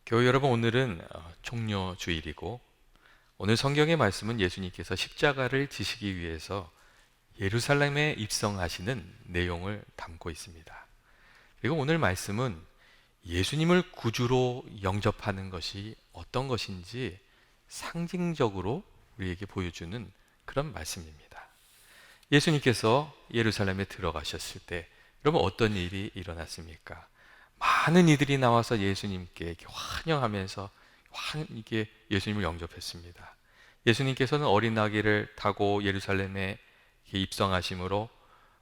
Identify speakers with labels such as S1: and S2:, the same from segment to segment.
S1: 교회 여러분, 오늘은 종려주일이고 오늘 성경의 말씀은 예수님께서 십자가를 지시기 위해서 예루살렘에 입성하시는 내용을 담고 있습니다. 그리고 오늘 말씀은 예수님을 구주로 영접하는 것이 어떤 것인지 상징적으로 우리에게 보여주는 그런 말씀입니다. 예수님께서 예루살렘에 들어가셨을 때 그러면 어떤 일이 일어났습니까? 많은 이들이 나와서 예수님께 이렇게 환영하면서 이게 예수님을 영접했습니다. 예수님께서는 어린 나귀를 타고 예루살렘에 입성하심으로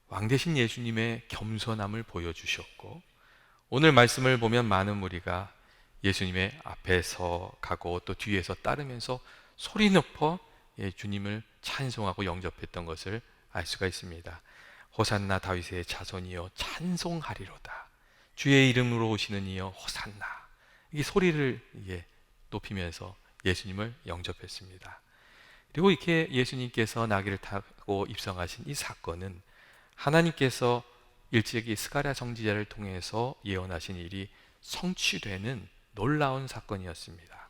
S1: 왕 대신 예수님의 겸손함을 보여주셨고, 오늘 말씀을 보면 많은 무리가 예수님의 앞에서 가고 또 뒤에서 따르면서 소리 높여 주님을 찬송하고 영접했던 것을 알 수가 있습니다. 호산나 다윗의 자손이여 찬송하리로다. 주의 이름으로 오시는 이여 호산나. 이 소리를 높이면서 예수님을 영접했습니다. 그리고 이렇게 예수님께서 나귀를 타고 입성하신 이 사건은 하나님께서 일찍이 스가랴 선지자를 통해서 예언하신 일이 성취되는 놀라운 사건이었습니다.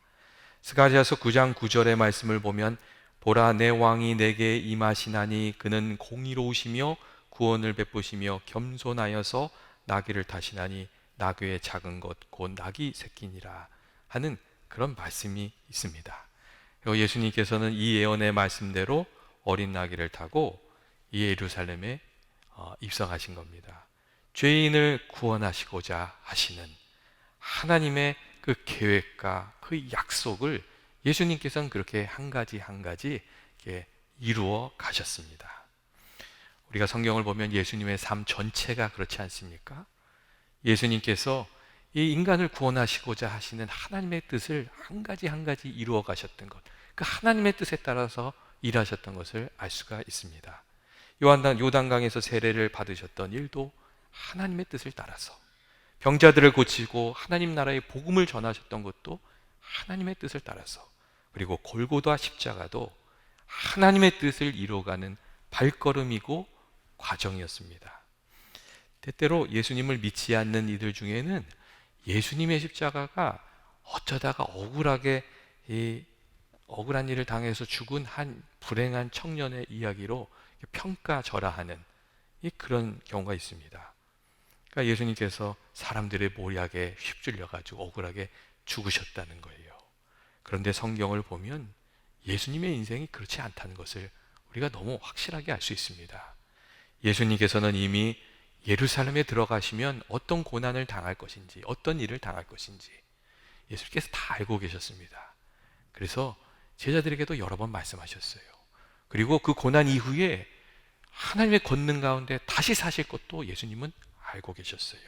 S1: 스가랴서 9장 9절의 말씀을 보면 보라, 내 왕이 내게 임하시나니 그는 공의로우시며 구원을 베푸시며 겸손하여서 나귀를 타시나니 나귀의 작은 것 곧 나귀 새끼니라 하는 그런 말씀이 있습니다. 그리고 예수님께서는 이 예언의 말씀대로 어린 나귀를 타고 예루살렘에 입성하신 겁니다. 죄인을 구원하시고자 하시는 하나님의 그 계획과 그 약속을 예수님께서는 그렇게 한 가지 한 가지 이루어 가셨습니다. 우리가 성경을 보면 예수님의 삶 전체가 그렇지 않습니까? 예수님께서 이 인간을 구원하시고자 하시는 하나님의 뜻을 한 가지 한 가지 이루어 가셨던 것, 그 하나님의 뜻에 따라서 일하셨던 것을 알 수가 있습니다. 요단강에서 세례를 받으셨던 일도 하나님의 뜻을 따라서, 병자들을 고치고 하나님 나라의 복음을 전하셨던 것도 하나님의 뜻을 따라서, 그리고 골고다 십자가도 하나님의 뜻을 이루어가는 발걸음이고 과정이었습니다. 때때로 예수님을 믿지 않는 이들 중에는 예수님의 십자가가 어쩌다가 억울한 일을 당해서 죽은 한 불행한 청년의 이야기로 평가절하하는 그런 경우가 있습니다. 그러니까 예수님께서 사람들의 모략에 휩쓸려가지고 억울하게 죽으셨다는 거예요. 그런데 성경을 보면 예수님의 인생이 그렇지 않다는 것을 우리가 너무 확실하게 알 수 있습니다. 예수님께서는 이미 예루살렘에 들어가시면 어떤 고난을 당할 것인지, 어떤 일을 당할 것인지 예수님께서 다 알고 계셨습니다. 그래서 제자들에게도 여러 번 말씀하셨어요. 그리고 그 고난 이후에 하나님의 권능 가운데 다시 사실 것도 예수님은 알고 계셨어요.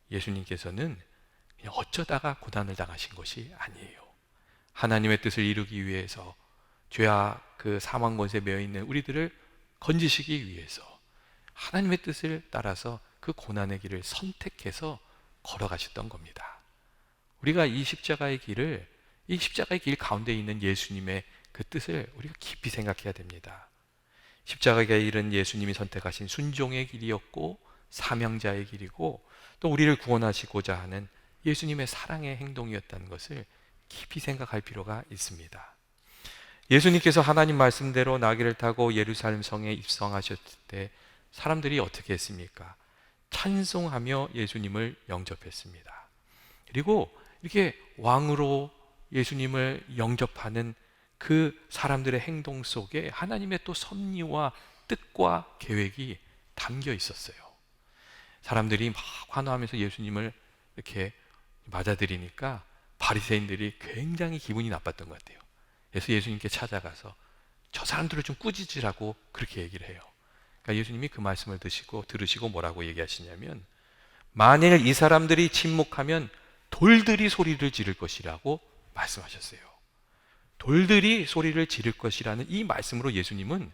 S1: 예수님께서는 그냥 어쩌다가 고난을 당하신 것이 아니에요. 하나님의 뜻을 이루기 위해서, 죄와 그 사망 권세에 매여 있는 우리들을 건지시기 위해서 하나님의 뜻을 따라서 그 고난의 길을 선택해서 걸어가셨던 겁니다. 우리가 이 십자가의 길 가운데 있는 예수님의 그 뜻을 우리가 깊이 생각해야 됩니다. 십자가의 길은 예수님이 선택하신 순종의 길이었고 사명자의 길이고 또 우리를 구원하시고자 하는 예수님의 사랑의 행동이었다는 것을 깊이 생각할 필요가 있습니다. 예수님께서 하나님 말씀대로 나귀를 타고 예루살렘 성에 입성하셨을 때 사람들이 어떻게 했습니까? 찬송하며 예수님을 영접했습니다. 그리고 이렇게 왕으로 예수님을 영접하는 그 사람들의 행동 속에 하나님의 또 섭리와 뜻과 계획이 담겨 있었어요. 사람들이 막 환호하면서 예수님을 이렇게 맞아들이니까 바리새인들이 굉장히 기분이 나빴던 것 같아요. 그래서 예수님께 찾아가서 저 사람들을 좀 꾸짖으라고 그렇게 얘기를 해요. 그러니까 예수님이 그 말씀을 들으시고 뭐라고 얘기하시냐면, 만일 이 사람들이 침묵하면 돌들이 소리를 지를 것이라고 말씀하셨어요. 돌들이 소리를 지를 것이라는 이 말씀으로 예수님은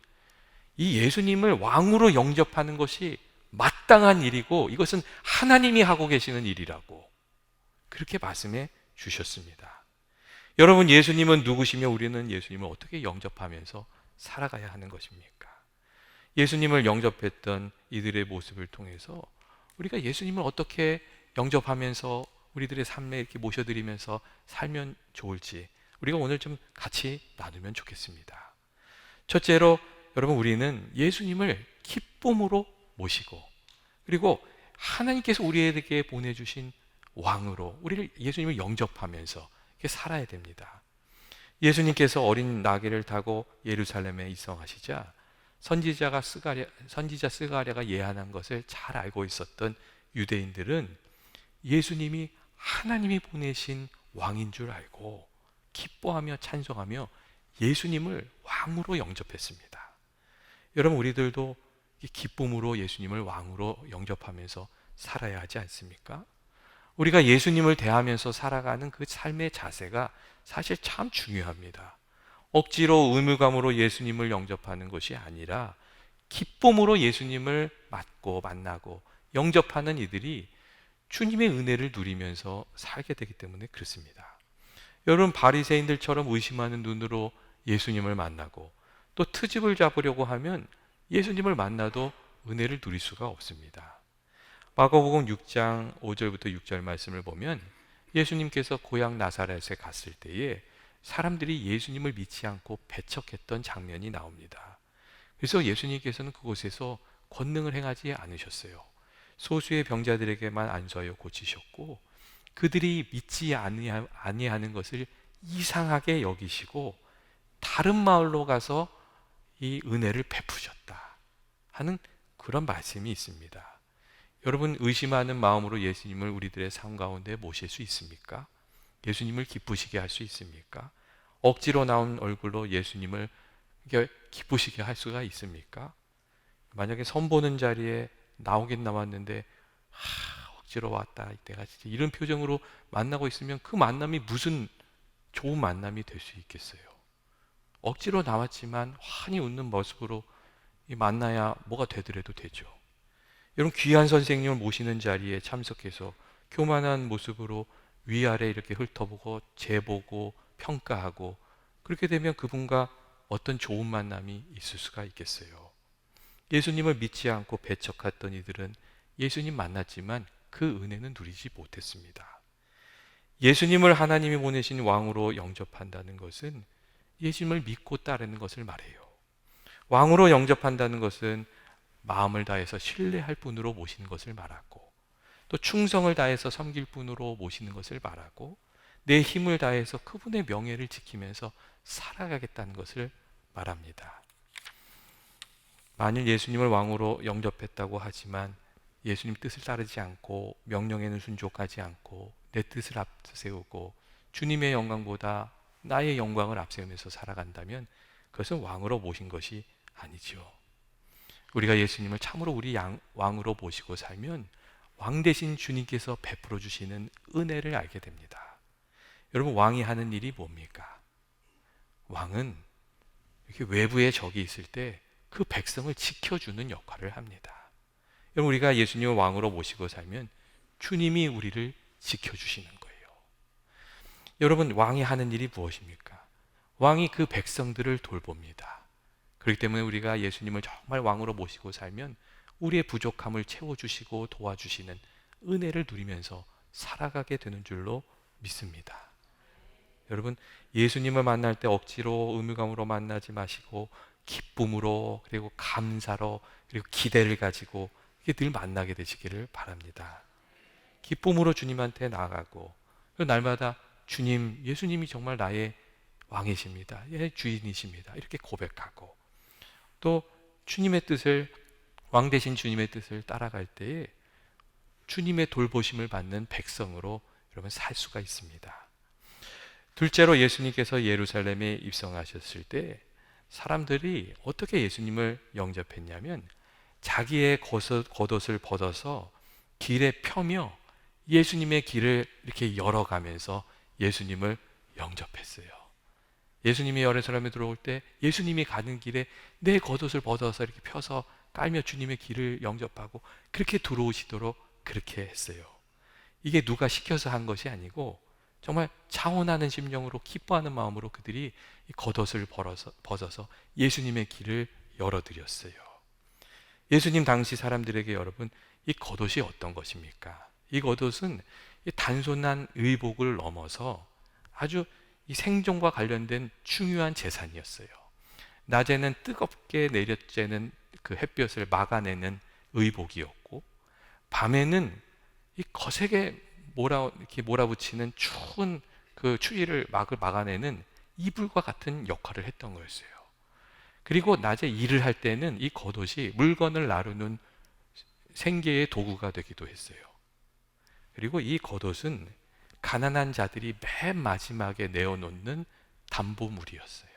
S1: 이 예수님을 왕으로 영접하는 것이 마땅한 일이고 이것은 하나님이 하고 계시는 일이라고 그렇게 말씀해 주셨습니다. 여러분, 예수님은 누구시며 우리는 예수님을 어떻게 영접하면서 살아가야 하는 것입니까? 예수님을 영접했던 이들의 모습을 통해서 우리가 예수님을 어떻게 영접하면서 우리들의 삶에 이렇게 모셔드리면서 살면 좋을지 우리가 오늘 좀 같이 나누면 좋겠습니다. 첫째로 여러분, 우리는 예수님을 기쁨으로 모시고, 그리고 하나님께서 우리에게 보내주신 왕으로 우리를, 예수님을 영접하면서 이렇게 살아야 됩니다. 예수님께서 어린 나귀를 타고 예루살렘에 입성하시자 선지자 스가랴가 예언한 것을 잘 알고 있었던 유대인들은 예수님이 하나님이 보내신 왕인 줄 알고 기뻐하며 찬송하며 예수님을 왕으로 영접했습니다. 여러분, 우리들도 기쁨으로 예수님을 왕으로 영접하면서 살아야 하지 않습니까? 우리가 예수님을 대하면서 살아가는 그 삶의 자세가 사실 참 중요합니다. 억지로 의무감으로 예수님을 영접하는 것이 아니라 기쁨으로 예수님을 맞고 만나고 영접하는 이들이 주님의 은혜를 누리면서 살게 되기 때문에 그렇습니다. 여러분, 바리새인들처럼 의심하는 눈으로 예수님을 만나고 또 트집을 잡으려고 하면 예수님을 만나도 은혜를 누릴 수가 없습니다. 마가복음 6장 5절부터 6절 말씀을 보면 예수님께서 고향 나사렛에 갔을 때에 사람들이 예수님을 믿지 않고 배척했던 장면이 나옵니다. 그래서 예수님께서는 그곳에서 권능을 행하지 않으셨어요. 소수의 병자들에게만 안수하여 고치셨고, 그들이 믿지 아니하는 것을 이상하게 여기시고 다른 마을로 가서 이 은혜를 베푸셨다 하는 그런 말씀이 있습니다. 여러분, 의심하는 마음으로 예수님을 우리들의 삶 가운데 모실 수 있습니까? 예수님을 기쁘시게 할 수 있습니까? 억지로 나온 얼굴로 예수님을 기쁘시게 할 수가 있습니까? 만약에 선보는 자리에 나오긴 나왔는데 억지로 왔다, 내가 진짜 이런 표정으로 만나고 있으면 그 만남이 무슨 좋은 만남이 될 수 있겠어요? 억지로 나왔지만 환히 웃는 모습으로 만나야 뭐가 되더라도 되죠. 여러분, 귀한 선생님을 모시는 자리에 참석해서 교만한 모습으로 위아래 이렇게 훑어보고 재보고 평가하고, 그렇게 되면 그분과 어떤 좋은 만남이 있을 수가 있겠어요? 예수님을 믿지 않고 배척했던 이들은 예수님 만났지만 그 은혜는 누리지 못했습니다. 예수님을 하나님이 보내신 왕으로 영접한다는 것은 예수님을 믿고 따르는 것을 말해요. 왕으로 영접한다는 것은 마음을 다해서 신뢰할 분으로 모시는 것을 말하고, 또 충성을 다해서 섬길 분으로 모시는 것을 말하고, 내 힘을 다해서 그분의 명예를 지키면서 살아가겠다는 것을 말합니다. 만일 예수님을 왕으로 영접했다고 하지만 예수님 뜻을 따르지 않고 명령에는 순종하지 않고 내 뜻을 앞세우고 주님의 영광보다 나의 영광을 앞세우면서 살아간다면 그것은 왕으로 모신 것이 아니죠. 우리가 예수님을 참으로 우리 왕으로 모시고 살면 왕 대신 주님께서 베풀어 주시는 은혜를 알게 됩니다. 여러분, 왕이 하는 일이 뭡니까? 왕은 이렇게 외부에 적이 있을 때 그 백성을 지켜주는 역할을 합니다. 여러분, 우리가 예수님을 왕으로 모시고 살면 주님이 우리를 지켜주시는 거예요. 여러분, 왕이 하는 일이 무엇입니까? 왕이 그 백성들을 돌봅니다. 그렇기 때문에 우리가 예수님을 정말 왕으로 모시고 살면 우리의 부족함을 채워주시고 도와주시는 은혜를 누리면서 살아가게 되는 줄로 믿습니다. 여러분, 예수님을 만날 때 억지로 의무감으로 만나지 마시고 기쁨으로, 그리고 감사로, 그리고 기대를 가지고 늘 만나게 되시기를 바랍니다. 기쁨으로 주님한테 나아가고 날마다 주님, 예수님이 정말 나의 왕이십니다, 예, 주인이십니다, 이렇게 고백하고, 또 주님의 뜻을, 왕 대신 주님의 뜻을 따라갈 때에 주님의 돌보심을 받는 백성으로 여러분 살 수가 있습니다. 둘째로, 예수님께서 예루살렘에 입성하셨을 때 사람들이 어떻게 예수님을 영접했냐면 자기의 겉옷을 벗어서 길에 펴며 예수님의 길을 이렇게 열어가면서 예수님을 영접했어요. 예수님이 예루살렘에 들어올 때 예수님이 가는 길에 내 겉옷을 벗어서 이렇게 펴서 깔며 주님의 길을 영접하고 그렇게 들어오시도록 그렇게 했어요. 이게 누가 시켜서 한 것이 아니고 정말 자원하는 심령으로, 기뻐하는 마음으로 그들이 이 겉옷을 벗어서 예수님의 길을 열어드렸어요. 예수님 당시 사람들에게 여러분, 이 겉옷이 어떤 것입니까? 이 겉옷은 이 단순한 의복을 넘어서 아주 이 생존과 관련된 중요한 재산이었어요. 낮에는 뜨겁게 내려쬐는 그 햇볕을 막아내는 의복이었고, 밤에는 이 거세게 이렇게 몰아붙이는 추운 그 추위를 막아내는 이불과 같은 역할을 했던 거였어요. 그리고 낮에 일을 할 때는 이 겉옷이 물건을 나르는 생계의 도구가 되기도 했어요. 그리고 이 겉옷은 가난한 자들이 맨 마지막에 내어놓는 담보물이었어요.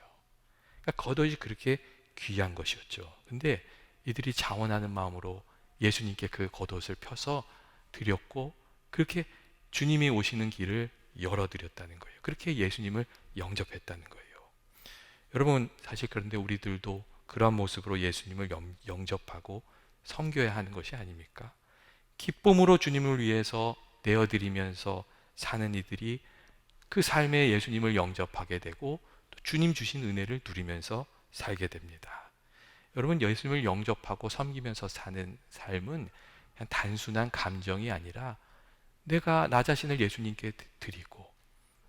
S1: 그러니까 겉옷이 그렇게 귀한 것이었죠. 근데 이들이 자원하는 마음으로 예수님께 그 겉옷을 펴서 드렸고, 그렇게 주님이 오시는 길을 열어드렸다는 거예요. 그렇게 예수님을 영접했다는 거예요. 여러분, 사실 그런데 우리들도 그러한 모습으로 예수님을 영접하고 섬겨야 하는 것이 아닙니까? 기쁨으로 주님을 위해서 내어드리면서 사는 이들이 그 삶에 예수님을 영접하게 되고 또 주님 주신 은혜를 누리면서 살게 됩니다. 여러분, 예수님을 영접하고 섬기면서 사는 삶은 그냥 단순한 감정이 아니라 내가 나 자신을 예수님께 드리고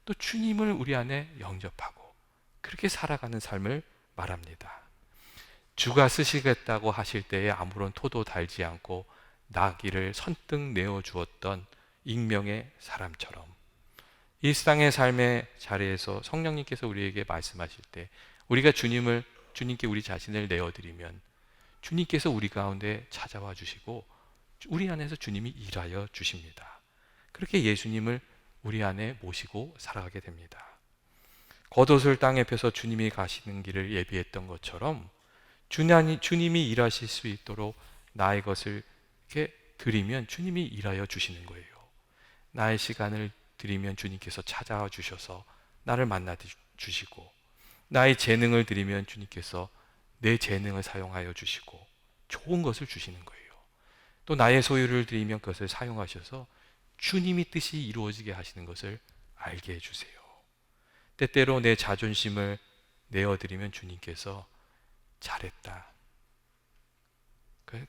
S1: 또 주님을 우리 안에 영접하고 그렇게 살아가는 삶을 말합니다. 주가 쓰시겠다고 하실 때에 아무런 토도 달지 않고 나귀를 선뜻 내어 주었던 익명의 사람처럼 일상의 삶의 자리에서 성령님께서 우리에게 말씀하실 때 우리가 주님께 우리 자신을 내어드리면 주님께서 우리 가운데 찾아와 주시고 우리 안에서 주님이 일하여 주십니다. 그렇게 예수님을 우리 안에 모시고 살아가게 됩니다. 겉옷을 땅에 펴서 주님이 가시는 길을 예비했던 것처럼 주님이 일하실 수 있도록 나의 것을 이렇게 드리면 주님이 일하여 주시는 거예요. 나의 시간을 드리면 주님께서 찾아와 주셔서 나를 만나 주시고, 나의 재능을 드리면 주님께서 내 재능을 사용하여 주시고 좋은 것을 주시는 거예요. 또 나의 소유를 드리면 그것을 사용하셔서 주님이 뜻이 이루어지게 하시는 것을 알게 해주세요. 때때로 내 자존심을 내어드리면 주님께서 잘했다,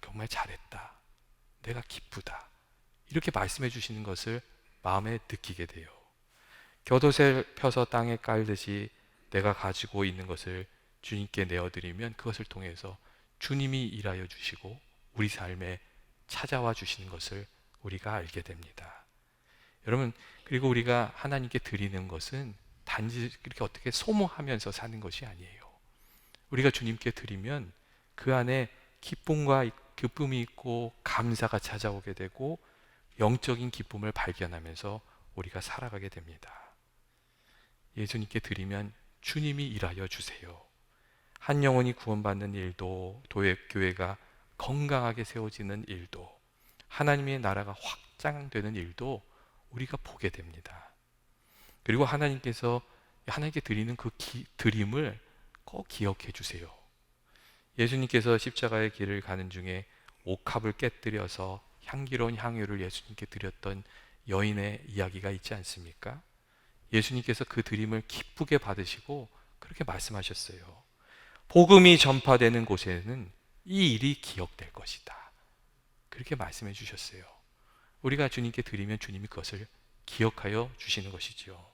S1: 정말 잘했다, 내가 기쁘다, 이렇게 말씀해 주시는 것을 마음에 느끼게 돼요. 겉옷을 펴서 땅에 깔듯이 내가 가지고 있는 것을 주님께 내어드리면 그것을 통해서 주님이 일하여 주시고 우리 삶에 찾아와 주시는 것을 우리가 알게 됩니다. 여러분, 그리고 우리가 하나님께 드리는 것은 단지 그렇게 어떻게 소모하면서 사는 것이 아니에요. 우리가 주님께 드리면 그 안에 기쁨이 있고 감사가 찾아오게 되고 영적인 기쁨을 발견하면서 우리가 살아가게 됩니다. 예수님께 드리면 주님이 일하여 주세요. 한 영혼이 구원받는 일도, 교회가 건강하게 세워지는 일도, 하나님의 나라가 확장되는 일도 우리가 보게 됩니다. 그리고 하나님께 드리는 그 드림을 꼭 기억해 주세요. 예수님께서 십자가의 길을 가는 중에 옥합을 깨뜨려서 향기로운 향유를 예수님께 드렸던 여인의 이야기가 있지 않습니까? 예수님께서 그 드림을 기쁘게 받으시고 그렇게 말씀하셨어요. 복음이 전파되는 곳에는 이 일이 기억될 것이다, 그렇게 말씀해 주셨어요. 우리가 주님께 드리면 주님이 그것을 기억하여 주시는 것이지요.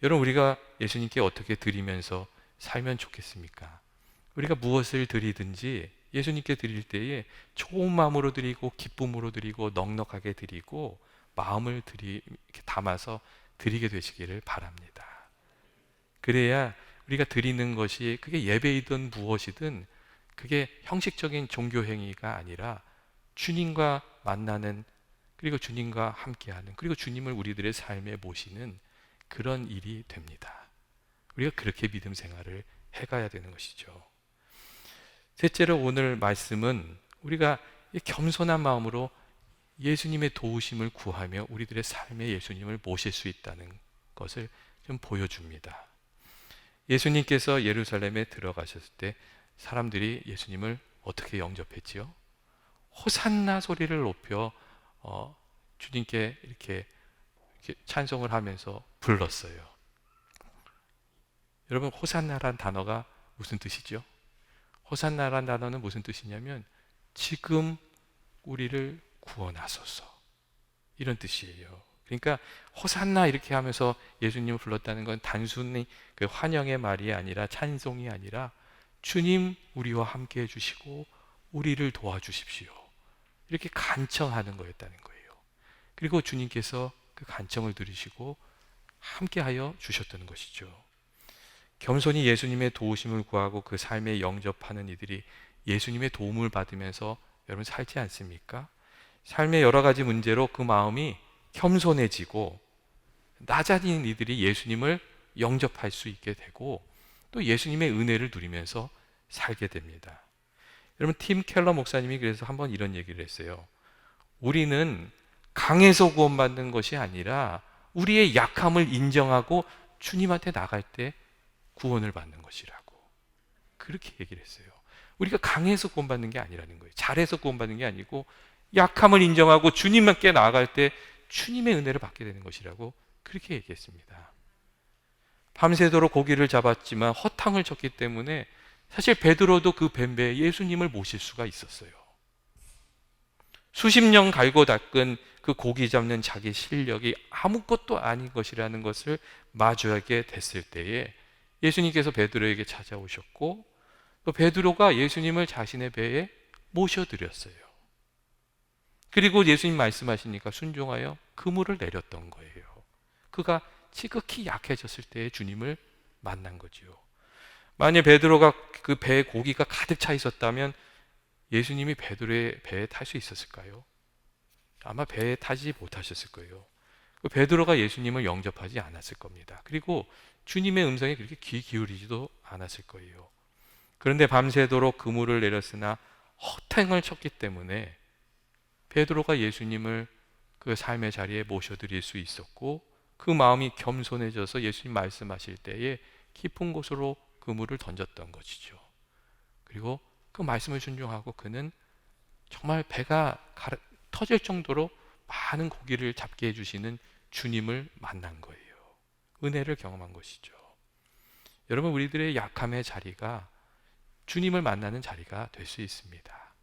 S1: 여러분, 우리가 예수님께 어떻게 드리면서 살면 좋겠습니까? 우리가 무엇을 드리든지 예수님께 드릴 때에 좋은 마음으로 드리고 기쁨으로 드리고 넉넉하게 드리고 마음을 이렇게 담아서 드리게 되시기를 바랍니다. 그래야 우리가 드리는 것이 그게 예배이든 무엇이든 그게 형식적인 종교 행위가 아니라 주님과 만나는, 그리고 주님과 함께하는, 그리고 주님을 우리들의 삶에 모시는 그런 일이 됩니다. 우리가 그렇게 믿음 생활을 해가야 되는 것이죠. 셋째로, 오늘 말씀은 우리가 겸손한 마음으로 예수님의 도우심을 구하며 우리들의 삶에 예수님을 모실 수 있다는 것을 좀 보여줍니다. 예수님께서 예루살렘에 들어가셨을 때 사람들이 예수님을 어떻게 영접했지요? 호산나 소리를 높여 주님께 이렇게 찬송을 하면서 불렀어요. 여러분, 호산나란 단어가 무슨 뜻이죠? 호산나란 단어는 무슨 뜻이냐면 지금 우리를 구원하소서, 이런 뜻이에요. 그러니까 호산나 이렇게 하면서 예수님을 불렀다는 건 단순히 그 환영의 말이 아니라, 찬송이 아니라, 주님 우리와 함께 해주시고 우리를 도와주십시오, 이렇게 간청하는 거였다는 거예요. 그리고 주님께서 그 간청을 들으시고 함께하여 주셨다는 것이죠. 겸손히 예수님의 도우심을 구하고 그 삶에 영접하는 이들이 예수님의 도움을 받으면서 여러분 살지 않습니까? 삶의 여러 가지 문제로 그 마음이 겸손해지고 낮아진 이들이 예수님을 영접할 수 있게 되고 또 예수님의 은혜를 누리면서 살게 됩니다. 여러분, 팀 켈러 목사님이 그래서 한번 이런 얘기를 했어요. 우리는 강해서 구원받는 것이 아니라 우리의 약함을 인정하고 주님한테 나갈 때 구원을 받는 것이라고, 그렇게 얘기를 했어요. 우리가 강해서 구원받는 게 아니라는 거예요. 잘해서 구원받는 게 아니고 약함을 인정하고 주님께 나아갈 때 주님의 은혜를 받게 되는 것이라고 그렇게 얘기했습니다. 밤새도록 고기를 잡았지만 허탕을 쳤기 때문에 사실 베드로도 그 뱀배에 예수님을 모실 수가 있었어요. 수십 년 갈고 닦은 그 고기 잡는 자기 실력이 아무것도 아닌 것이라는 것을 마주하게 됐을 때에 예수님께서 베드로에게 찾아오셨고 또 베드로가 예수님을 자신의 배에 모셔드렸어요. 그리고 예수님 말씀하시니까 순종하여 그물을 내렸던 거예요. 그가 지극히 약해졌을 때에 주님을 만난 거지요. 만약 베드로가 그 배에 고기가 가득 차 있었다면 예수님이 베드로의 배에 탈 수 있었을까요? 아마 배에 타지 못하셨을 거예요. 베드로가 예수님을 영접하지 않았을 겁니다. 그리고 주님의 음성에 그렇게 귀 기울이지도 않았을 거예요. 그런데 밤새도록 그물을 내렸으나 허탕을 쳤기 때문에 베드로가 예수님을 그 삶의 자리에 모셔드릴 수 있었고 그 마음이 겸손해져서 예수님 말씀하실 때에 깊은 곳으로 그물을 던졌던 것이죠. 그리고 그 말씀을 순종하고 그는 정말 배가 터질 정도로 많은 고기를 잡게 해주시는 주님을 만난 거예요. 은혜를 경험한 것이죠. 여러분, 우리들의 약함의 자리가 주님을 만나는 자리가 될 수 있습니다.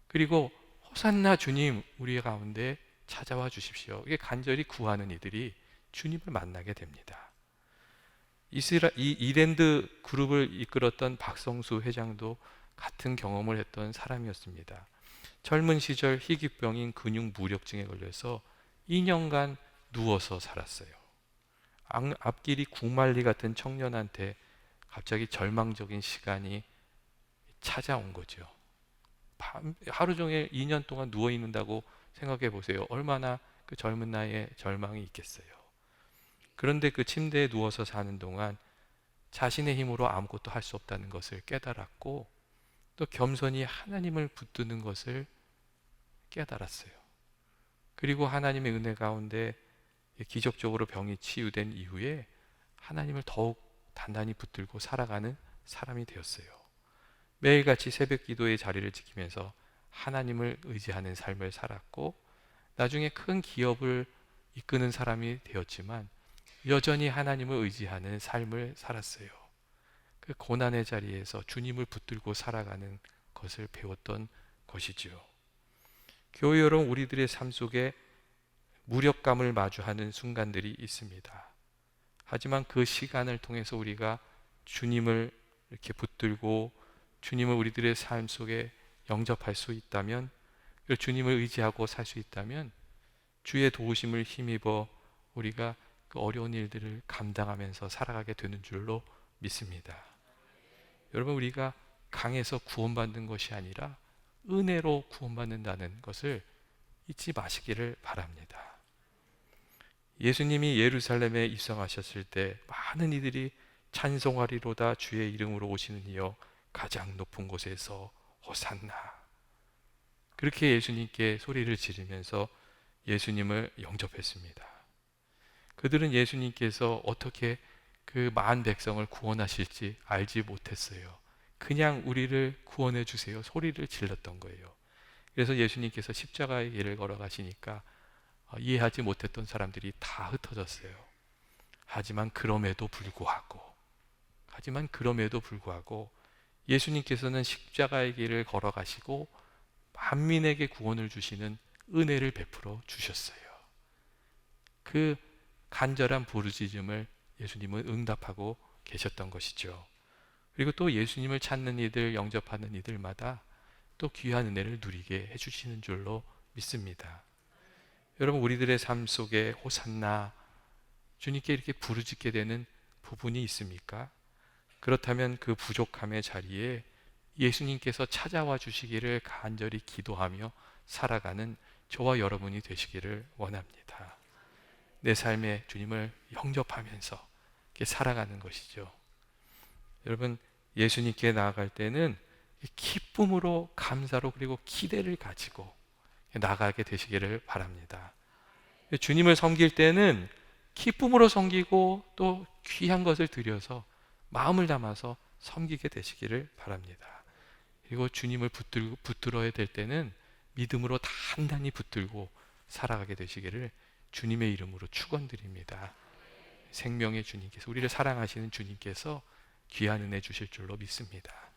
S1: 그리고 호산나 주님 우리 가운데 찾아와 주십시오, 이게 간절히 구하는 이들이 주님을 만나게 됩니다. 이랜드 그룹을 이끌었던 박성수 회장도 같은 경험을 했던 사람이었습니다. 젊은 시절 희귀병인 근육무력증에 걸려서 2년간 누워서 살았어요. 앞길이 구말리 같은 청년한테 갑자기 절망적인 시간이 찾아온 거죠. 하루 종일 2년 동안 누워 있는다고 생각해 보세요. 얼마나 그 젊은 나이에 절망이 있겠어요. 그런데 그 침대에 누워서 사는 동안 자신의 힘으로 아무것도 할 수 없다는 것을 깨달았고 또 겸손히 하나님을 붙드는 것을 깨달았어요. 그리고 하나님의 은혜 가운데 기적적으로 병이 치유된 이후에 하나님을 더욱 단단히 붙들고 살아가는 사람이 되었어요. 매일같이 새벽 기도의 자리를 지키면서 하나님을 의지하는 삶을 살았고 나중에 큰 기업을 이끄는 사람이 되었지만 여전히 하나님을 의지하는 삶을 살았어요. 그 고난의 자리에서 주님을 붙들고 살아가는 것을 배웠던 것이지요. 교회 여러분, 우리들의 삶 속에 무력감을 마주하는 순간들이 있습니다. 하지만 그 시간을 통해서 우리가 주님을 이렇게 붙들고 주님을 우리들의 삶 속에 영접할 수 있다면, 주님을 의지하고 살 수 있다면 주의 도우심을 힘입어 우리가 그 어려운 일들을 감당하면서 살아가게 되는 줄로 믿습니다. 여러분, 우리가 강해서 구원받는 것이 아니라 은혜로 구원받는다는 것을 잊지 마시기를 바랍니다. 예수님이 예루살렘에 입성하셨을 때 많은 이들이 찬송하리로다 주의 이름으로 오시는 이여 가장 높은 곳에서 호산나, 그렇게 예수님께 소리를 지르면서 예수님을 영접했습니다. 그들은 예수님께서 어떻게 그 많은 백성을 구원하실지 알지 못했어요. 그냥 우리를 구원해 주세요 소리를 질렀던 거예요. 그래서 예수님께서 십자가의 길을 걸어가시니까 이해하지 못했던 사람들이 다 흩어졌어요. 하지만 그럼에도 불구하고 예수님께서는 십자가의 길을 걸어가시고 만민에게 구원을 주시는 은혜를 베풀어 주셨어요. 그 간절한 부르짖음을 예수님은 응답하고 계셨던 것이죠. 그리고 또 예수님을 찾는 이들, 영접하는 이들마다 또 귀한 은혜를 누리게 해주시는 줄로 믿습니다. 여러분, 우리들의 삶 속에 호산나, 주님께 이렇게 부르짖게 되는 부분이 있습니까? 그렇다면 그 부족함의 자리에 예수님께서 찾아와 주시기를 간절히 기도하며 살아가는 저와 여러분이 되시기를 원합니다. 내 삶에 주님을 영접하면서 이렇게 살아가는 것이죠. 여러분, 예수님께 나아갈 때는 기쁨으로, 감사로, 그리고 기대를 가지고 나가게 되시기를 바랍니다. 주님을 섬길 때는 기쁨으로 섬기고 또 귀한 것을 드려서 마음을 담아서 섬기게 되시기를 바랍니다. 그리고 주님을 붙들어야 될 때는 믿음으로 단단히 붙들고 살아가게 되시기를 주님의 이름으로 축원드립니다. 생명의 주님께서, 우리를 사랑하시는 주님께서 귀한 은혜 주실 줄로 믿습니다.